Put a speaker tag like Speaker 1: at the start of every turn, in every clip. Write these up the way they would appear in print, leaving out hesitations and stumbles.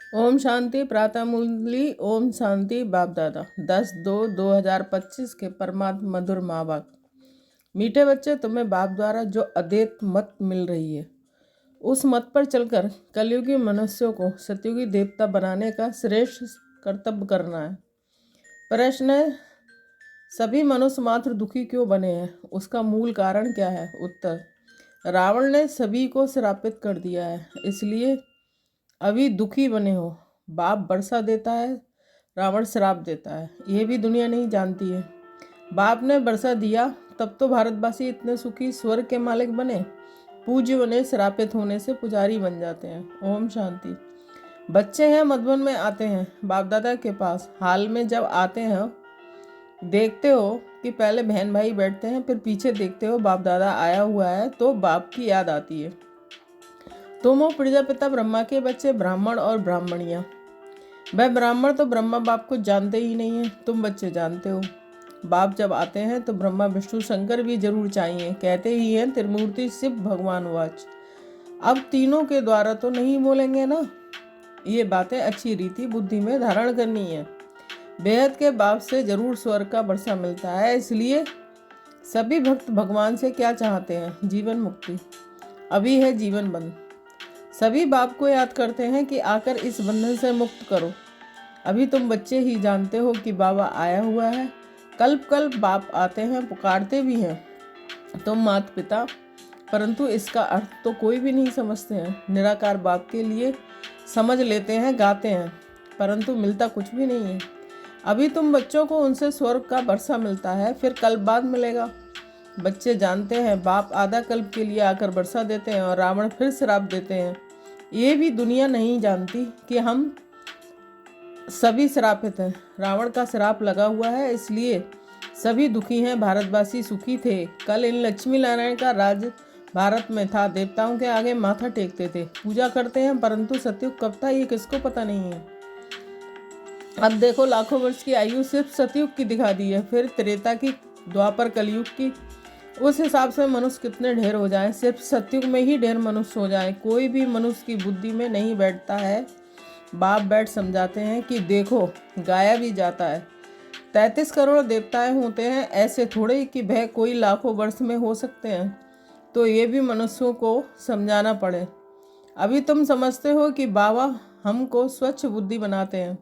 Speaker 1: ओम शांति प्रातः मुरली। ओम शांति बाप दादा 10/2/2025 के परमात्मा मधुर माँ बाप। मीठे बच्चे, तुम्हें बाप द्वारा जो अद्वैत मत मिल रही है उस मत पर चलकर कलयुगी मनुष्यों को सतयुगी देवता बनाने का श्रेष्ठ कर्तव्य करना है। प्रश्न है, सभी मनुष्य मात्र दुखी क्यों बने हैं? उसका मूल कारण क्या है? उत्तर, रावण ने सभी को श्रापित कर दिया है, इसलिए अभी दुखी बने हो। बाप वर्षा देता है, रावण श्राप देता है, ये भी दुनिया नहीं जानती है। बाप ने वर्षा दिया तब तो भारतवासी इतने सुखी स्वर्ग के मालिक बने। पूज्य बने, श्रापित होने से पुजारी बन जाते हैं। ओम शांति। बच्चे हैं, मधुबन में आते हैं बाप दादा के पास। हाल में जब आते हैं देखते हो कि पहले बहन भाई बैठते हैं, फिर पीछे देखते हो बाप दादा आया हुआ है तो बाप की याद आती है। तुम हो प्रजापिता ब्रह्मा के बच्चे, ब्राह्मण और ब्राह्मणियाँ। वह ब्राह्मण तो ब्रह्मा बाप को जानते ही नहीं है, तुम बच्चे जानते हो। बाप जब आते हैं तो ब्रह्मा विष्णु शंकर भी जरूर चाहिए। कहते ही हैं त्रिमूर्ति शिव भगवान वाच। अब तीनों के द्वारा तो नहीं बोलेंगे ना। ये बातें अच्छी रीति बुद्धि में धारण करनी है। बेहद के बाप से जरूर स्वर्ग का वर्षा मिलता है, इसलिए सभी भक्त भगवान से क्या चाहते हैं? जीवन मुक्ति। अभी है जीवन बंद। सभी बाप को याद करते हैं कि आकर इस बंधन से मुक्त करो। अभी तुम बच्चे ही जानते हो कि बाबा आया हुआ है। कल्प कल्प बाप आते हैं, पुकारते भी हैं तुम माता पिता, परंतु इसका अर्थ तो कोई भी नहीं समझते हैं। निराकार बाप के लिए समझ लेते हैं, गाते हैं, परंतु मिलता कुछ भी नहीं है। अभी तुम बच्चों को उनसे स्वर्ग का वर्षा मिलता है, फिर कल्प बाद मिलेगा। बच्चे जानते हैं बाप आधा कल्प के लिए आकर वर्षा देते हैं और रावण फिर श्राप देते हैं। ये भी दुनिया नहीं जानती कि हम सभी श्रापित हैं। रावण का श्राप लगा हुआ है, इसलिए सभी दुखी हैं। भारतवासी सुखी थे। कल इन लक्ष्मी नारायण का राज भारत में था। देवताओं के आगे माथा टेकते थे, पूजा करते हैं, परंतु सतयुग कब था ये किसको पता नहीं है। अब देखो लाखों वर्ष की आयु सिर्फ सतयुग की दिखा दी है, फिर त्रेता की, द्वापर, कलयुग की। उस हिसाब से मनुष्य कितने ढेर हो जाए। सिर्फ सतयुग में ही ढेर मनुष्य हो जाए, कोई भी मनुष्य की बुद्धि में नहीं बैठता है। बाप बैठ समझाते हैं कि देखो गाया भी जाता है। 33 करोड़ देवताएं होते हैं, ऐसे थोड़े कि वह कोई लाखों वर्ष में हो सकते हैं। तो ये भी मनुष्यों को समझाना पड़े। अभी तुम समझते हो कि बाबा हमको स्वच्छ बुद्धि बनाते हैं,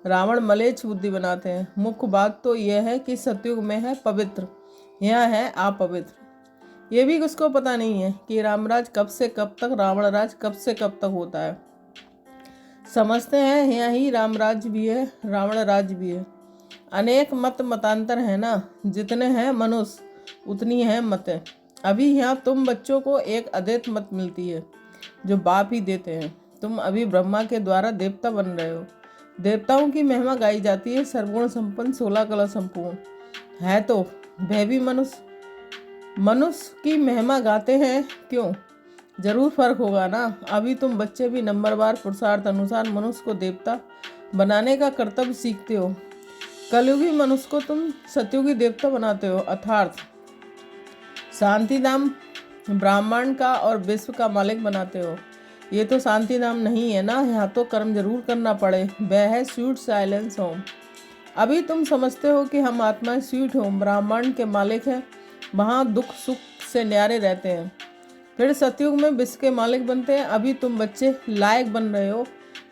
Speaker 1: रावण मलेच्छ बुद्धि बनाते हैं। मुख्य बात तो यह है कि सतयुग में है पवित्र, यहाँ है अपवित्र। ये भी किसको पता नहीं है कि रामराज कब से कब तक, रावण राज कब से कब तक होता है। समझते हैं यहाँ ही रामराज भी है, रावण राज भी है। अनेक मत मतांतर है ना, जितने हैं मनुष्य उतनी हैं मतें। अभी यहाँ तुम बच्चों को एक अद्वैत मत मिलती है जो बाप ही देते हैं। तुम अभी ब्रह्मा के द्वारा देवता बन रहे हो। देवताओं की महिमा गाई जाती है, सर्वगुण संपन्न, 16 कला संपूर्ण है, तो वह भी मनुष्य की महिमा गाते हैं क्यों? जरूर फर्क होगा ना। अभी तुम बच्चे भी नंबरवार पुरुषार्थ अनुसार मनुष्य को देवता बनाने का कर्तव्य सीखते हो। कलयुगी मनुष्य को तुम सतयुगी देवता बनाते हो, अर्थात शांति धाम ब्राह्मण का और विश्व का मालिक बनाते हो। ये तो शांति नाम नहीं है ना, यहाँ तो कर्म जरूर करना पड़े। वह है स्वीट साइलेंस होम। अभी तुम समझते हो कि हम आत्मा स्वीट होम ब्रह्मांड के मालिक हैं, वहाँ दुख सुख से न्यारे रहते हैं। फिर सतयुग में विश्व के मालिक बनते हैं। अभी तुम बच्चे लायक बन रहे हो।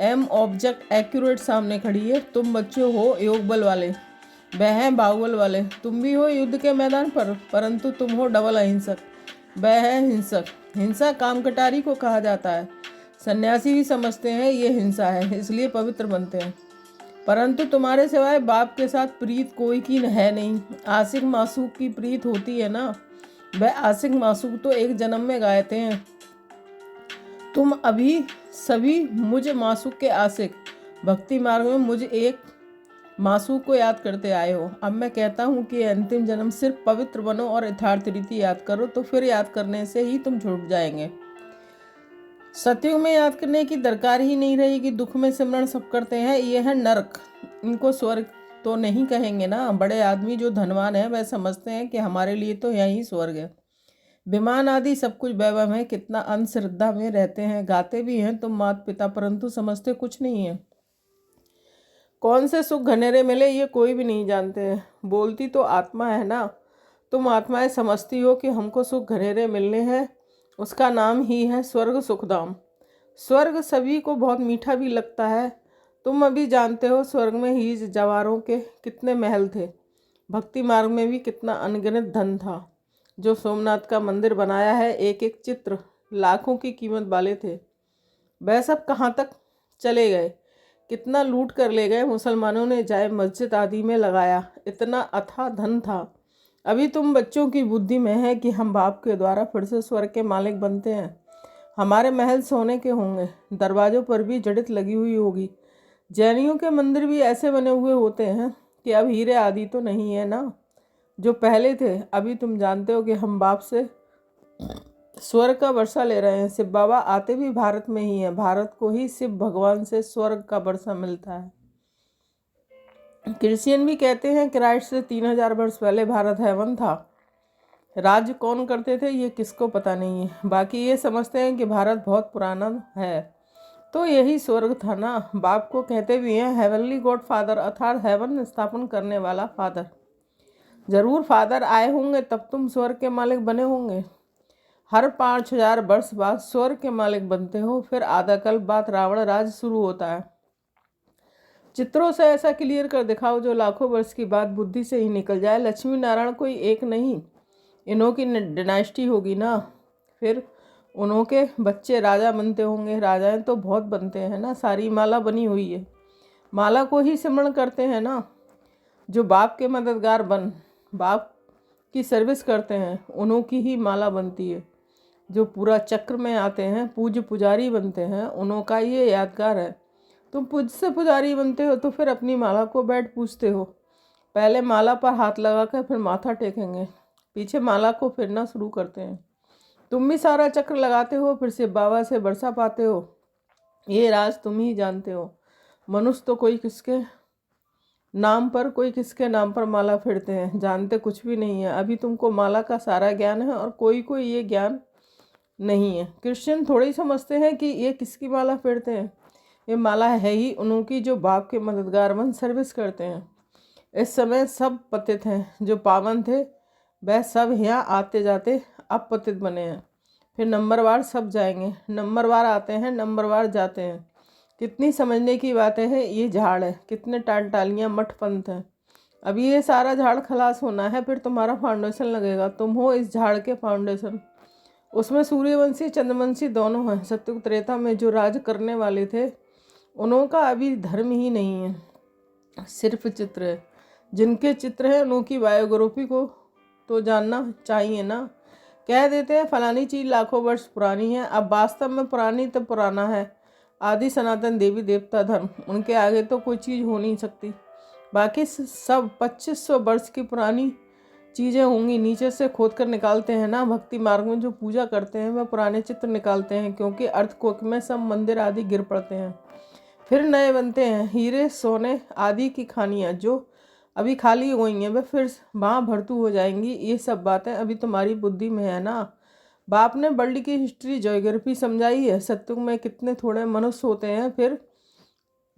Speaker 1: एम ऑब्जेक्ट एक्यूरेट सामने खड़ी है। तुम बच्चे हो योग बल वाले, वह हैं बाहुबल वाले। तुम भी हो युद्ध के मैदान पर, परंतु तुम हो डबल अहिंसक, वह है हिंसक। हिंसा काम कटारी को कहा जाता है। सन्यासी भी समझते हैं ये हिंसा है, इसलिए पवित्र बनते हैं। परंतु तुम्हारे सिवाय बाप के साथ प्रीत कोई की है नहीं। आशिक मासूक की प्रीत होती है ना, वह आशिक मासूक तो एक जन्म में गायते हैं। तुम अभी सभी मुझ मासूक के आशिक, भक्ति मार्ग में मुझ एक मासूक को याद करते आए हो। अब मैं कहता हूँ कि अंतिम जन्म सिर्फ पवित्र बनो और यथार्थ रीति याद करो, तो फिर याद करने से ही तुम छूट जाएंगे। सतयुग में याद करने की दरकार ही नहीं रहेगी। दुख में सिमरण सब करते हैं, ये है नरक। इनको स्वर्ग तो नहीं कहेंगे ना। बड़े आदमी जो धनवान है वह समझते हैं कि हमारे लिए तो यही स्वर्ग है। विमान आदि सब कुछ वैभव है, कितना अंधश्रद्धा में रहते हैं। गाते भी हैं तुम माता पिता, परंतु समझते कुछ नहीं है। कौन से सुख घनेरे मिले ये कोई भी नहीं जानते हैं। बोलती तो आत्मा है ना, तुम आत्माएं समझती हो कि हमको सुख घनेरे मिलने हैं। उसका नाम ही है स्वर्ग सुखधाम। स्वर्ग सभी को बहुत मीठा भी लगता है। तुम अभी जानते हो स्वर्ग में ही जवारों के कितने महल थे। भक्ति मार्ग में भी कितना अनगिनत धन था। जो सोमनाथ का मंदिर बनाया है, एक एक चित्र लाखों की कीमत वाले थे। वह सब कहाँ तक चले गए? कितना लूट कर ले गए। मुसलमानों ने जाए मस्जिद आदि में लगाया, इतना अथाह धन था। अभी तुम बच्चों की बुद्धि में है कि हम बाप के द्वारा फिर से स्वर्ग के मालिक बनते हैं। हमारे महल सोने के होंगे, दरवाजों पर भी जड़ित लगी हुई होगी। जैनियों के मंदिर भी ऐसे बने हुए होते हैं कि अब हीरे आदि तो नहीं है ना जो पहले थे। अभी तुम जानते हो कि हम बाप से स्वर्ग का वर्षा ले रहे हैं। शिव बाबा आते भी भारत में ही हैं। भारत को ही शिव भगवान से स्वर्ग का वर्षा मिलता है। क्रिश्चियन भी कहते हैं क्राइस्ट से 3000 वर्ष पहले भारत हेवन था। राज्य कौन करते थे ये किसको पता नहीं है। बाकी ये समझते हैं कि भारत बहुत पुराना है, तो यही स्वर्ग था ना। बाप को कहते भी हैं हेवनली गॉड फादर, अर्थात हेवन स्थापन करने वाला फादर। जरूर फादर आए होंगे तब तुम स्वर्ग के मालिक बने होंगे। हर 5000 वर्ष बाद स्वर्ग के मालिक बनते हो। फिर आधा कल्प बाद रावण राज शुरू होता है। चित्रों से ऐसा क्लियर कर दिखाओ जो लाखों वर्ष की बात बुद्धि से ही निकल जाए। लक्ष्मी नारायण कोई एक नहीं, इन्हों की डिनाइस्टी होगी ना। फिर उन्हों के बच्चे राजा बनते होंगे। राजाएं तो बहुत बनते हैं ना, सारी माला बनी हुई है। माला को ही सिमरण करते हैं ना। जो बाप के मददगार बन बाप की सर्विस करते हैं, उन्हों की ही माला बनती है। जो पूरा चक्र में आते हैं, पूज्य पुजारी बनते हैं, उन्हों का ये यादगार है। तुम पूज्य से पुजारी बनते हो तो फिर अपनी माला को बैठ पूछते हो। पहले माला पर हाथ लगाकर फिर माथा टेकेंगे, पीछे माला को फिरना शुरू करते हैं। तुम भी सारा चक्र लगाते हो, फिर से बाबा से वर्षा पाते हो। ये राज तुम ही जानते हो। मनुष्य तो कोई किसके नाम पर, कोई किसके नाम पर माला फिरते हैं, जानते कुछ भी नहीं है। अभी तुमको माला का सारा ज्ञान है और कोई कोई ये ज्ञान नहीं है। क्रिश्चियन थोड़ी समझते हैं कि ये किसकी माला फिरते हैं। ये माला है ही उन्हों की जो बाप के मददगार बन सर्विस करते हैं। इस समय सब पतित हैं। जो पावन थे वह सब यहाँ आते जाते अब पतित बने हैं। फिर नंबरवार सब जाएंगे। नंबरवार आते हैं, नंबरवार जाते हैं। कितनी समझने की बातें हैं। ये झाड़ है, कितने टालियाँ मठ पंथ हैं। अभी ये सारा झाड़ खलास होना है, फिर तुम्हारा फाउंडेशन लगेगा। तुम हो इस झाड़ के फाउंडेशन। उसमें सूर्यवंशी चंद्रवंशी दोनों हैं। सत्युग त्रेता में जो राज करने वाले थे, उन्हों का अभी धर्म ही नहीं है, सिर्फ चित्र है। जिनके चित्र हैं उनकी बायोग्राफी को तो जानना चाहिए ना। कह देते हैं फलानी चीज़ लाखों वर्ष पुरानी है, अब वास्तव में पुरानी तो पुराना है। आदि सनातन देवी देवता धर्म, उनके आगे तो कोई चीज़ हो नहीं सकती। बाकी सब 2500 वर्ष की पुरानी चीज़ें होंगी। नीचे से खोद कर निकालते हैं ना। भक्ति मार्ग में जो पूजा करते हैं वह पुराने चित्र निकालते हैं, क्योंकि अर्थक्वेक में सब मंदिर आदि गिर पड़ते हैं, फिर नए बनते हैं। हीरे सोने आदि की खानियाँ जो अभी खाली हो गई हैं वह फिर वहाँ भरतू हो जाएंगी। ये सब बातें अभी तुम्हारी बुद्धि में है ना। बाप ने वर्ल्ड की हिस्ट्री ज्योग्राफी समझाई है। सत्युग में कितने थोड़े मनुष्य होते हैं, फिर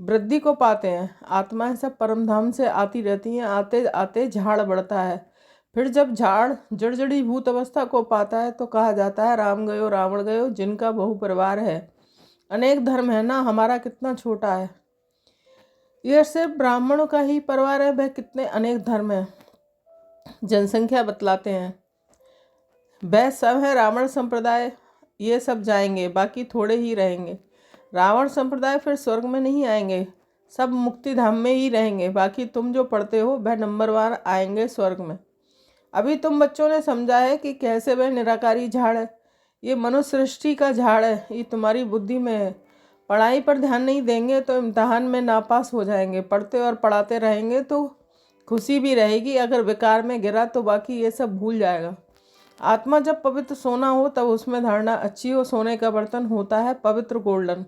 Speaker 1: वृद्धि को पाते हैं। आत्माएं सब परमधाम से आती रहती हैं। आते आते झाड़ बढ़ता है। फिर जब झाड़ जड़जड़ी भूत अवस्था को पाता है तो कहा जाता है राम गयो रावण गयो, जिनका बहु परिवार है। अनेक धर्म है ना, हमारा कितना छोटा है। यह सिर्फ ब्राह्मणों का ही परिवार है, वह कितने अनेक धर्म है जनसंख्या बतलाते हैं। वह सब है रावण संप्रदाय। ये सब जाएंगे, बाकी थोड़े ही रहेंगे। रावण संप्रदाय फिर स्वर्ग में नहीं आएंगे, सब मुक्ति धाम में ही रहेंगे। बाकी तुम जो पढ़ते हो वह नंबरवार आएंगे स्वर्ग में। अभी तुम बच्चों ने समझा है कि कैसे वह निराकारी झाड़ है। ये मनुष्य सृष्टि का झाड़ है, ये तुम्हारी बुद्धि में है। पढ़ाई पर ध्यान नहीं देंगे तो इम्तहान में नापास हो जाएंगे। पढ़ते और पढ़ाते रहेंगे तो खुशी भी रहेगी। अगर विकार में गिरा तो बाकी ये सब भूल जाएगा। आत्मा जब पवित्र सोना हो तब उसमें धारणा अच्छी हो। सोने का बर्तन होता है पवित्र गोल्डन।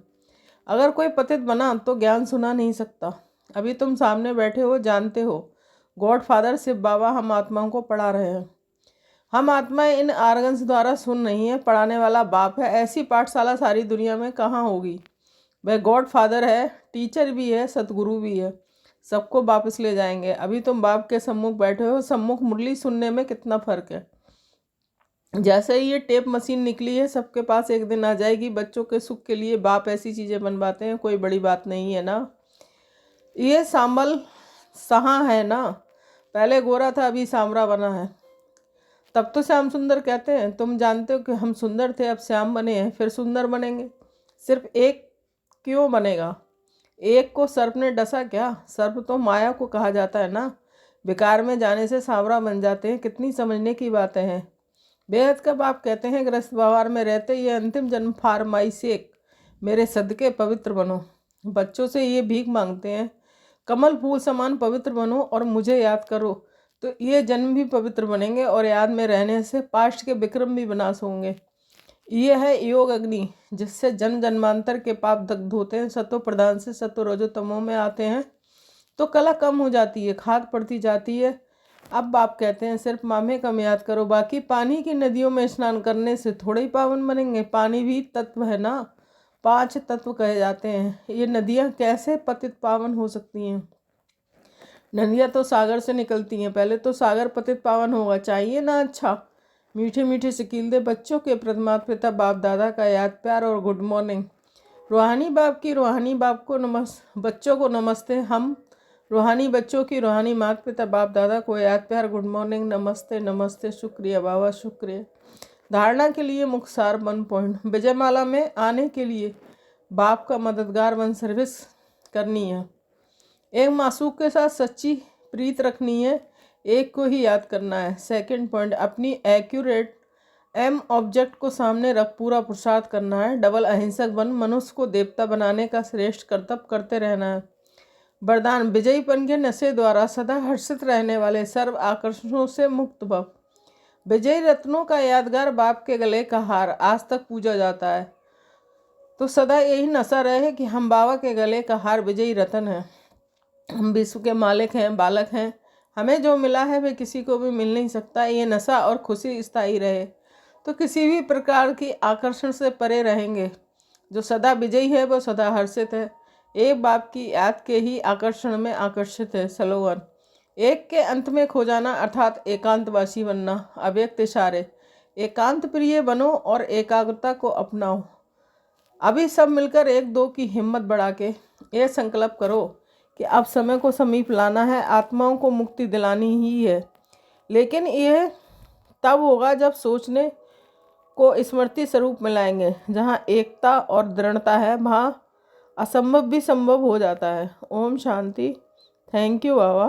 Speaker 1: अगर कोई पतित बना तो ज्ञान सुना नहीं सकता। अभी तुम सामने बैठे हो, जानते हो गॉड फादर शिव बाबा हम आत्माओं को पढ़ा रहे हैं। हम आत्माएं इन आर्गन्स द्वारा सुन रही हैं। पढ़ाने वाला बाप है। ऐसी पाठशाला सारी दुनिया में कहाँ होगी। वह गॉड फादर है, टीचर भी है, सतगुरु भी है। सबको वापस ले जाएंगे। अभी तुम बाप के सम्मुख बैठे हो। सम्मुख मुरली सुनने में कितना फर्क है। जैसे ही ये टेप मशीन निकली है, सबके पास एक दिन आ जाएगी। बच्चों के सुख के लिए बाप ऐसी चीज़ें बनवाते हैं, कोई बड़ी बात नहीं है ना। ये सांबल सहा है ना, पहले गोरा था अभी सांवरा बना है। तब तो श्याम सुंदर कहते हैं। तुम जानते हो कि हम सुंदर थे, अब श्याम बने हैं, फिर सुंदर बनेंगे। सिर्फ एक क्यों बनेगा। एक को सर्प ने डसा क्या। सर्प तो माया को कहा जाता है ना। विकार में जाने से सांवरा बन जाते हैं। कितनी समझने की बातें हैं। बेहद का बाप कहते हैं, ग्रस्त व्यवहार में रहते ये अंतिम जन्म फार माई सेक, मेरे सदके पवित्र बनो। बच्चों से ये भीख मांगते हैं, कमल फूल समान पवित्र बनो और मुझे याद करो, तो ये जन्म भी पवित्र बनेंगे और याद में रहने से पास्ट के विक्रम भी विनाश होंगे। ये है योग अग्नि, जिससे जन्म जन्मांतर के पाप दग्ध होते हैं। सतो प्रधान से सतो रजो तमो में आते हैं तो कला कम हो जाती है, खाद पड़ती जाती है। अब बाप कहते हैं सिर्फ मामे कम याद करो, बाकी पानी की नदियों में स्नान करने से थोड़े ही पावन बनेंगे। पानी भी तत्व है ना, 5 तत्व कहे जाते हैं। ये नदियाँ कैसे पतित पावन हो सकती हैं। नदियाँ तो सागर से निकलती हैं, पहले तो सागर पतित पावन होगा, चाहिए ना। अच्छा मीठे मीठे शकील दे बच्चों के प्रथमात पिता बाप दादा का याद प्यार और गुड मॉर्निंग। रूहानी बाप की रूहानी बाप को बच्चों को नमस्ते। हम रूहानी बच्चों की रूहानी माता पिता बाप दादा को याद प्यार गुड मॉर्निंग, नमस्ते नमस्ते, शुक्रिया बाबा शुक्रिया। धारणा के लिए मुख्तार 1 पॉइंट। विजयमाला में आने के लिए बाप का मददगार बन सर्विस करनी है। एक मासूक के साथ सच्ची प्रीत रखनी है, एक को ही याद करना है। 2 पॉइंट, अपनी एक्यूरेट एम ऑब्जेक्ट को सामने रख पूरा पुरुषार्थ करना है। डबल अहिंसक बन मनुष्य को देवता बनाने का श्रेष्ठ कर्तव्य करते रहना है। वरदान, विजयीपन के नशे द्वारा सदा हर्षित रहने वाले, सर्व आकर्षणों से मुक्त भव। विजयी रत्नों का यादगार बाप के गले का हार आज तक पूजा जाता है, तो सदा यही नशा रहे कि हम बाबा के गले का हार विजयी रत्न है। हम विश्व के मालिक हैं, बालक हैं। हमें जो मिला है वे किसी को भी मिल नहीं सकता। ये नशा और खुशी स्थायी रहे तो किसी भी प्रकार की आकर्षण से परे रहेंगे। जो सदा विजयी है वो सदा हर्षित है। एक बाप की याद के ही आकर्षण में आकर्षित है। स्लोगन, एक के अंत में खो जाना अर्थात एकांतवासी बनना। अव्यक्त इशारे, एकांत प्रिय बनो और एकाग्रता को अपनाओ। अभी सब मिलकर 1-2 की हिम्मत बढ़ा के यह संकल्प करो कि अब समय को समीप लाना है, आत्माओं को मुक्ति दिलानी ही है। लेकिन यह तब होगा जब सोचने को स्मृति स्वरूप में लाएंगे। जहाँ एकता और दृढ़ता है वहाँ असंभव भी संभव हो जाता है। Om Shanti. Thank you Baba.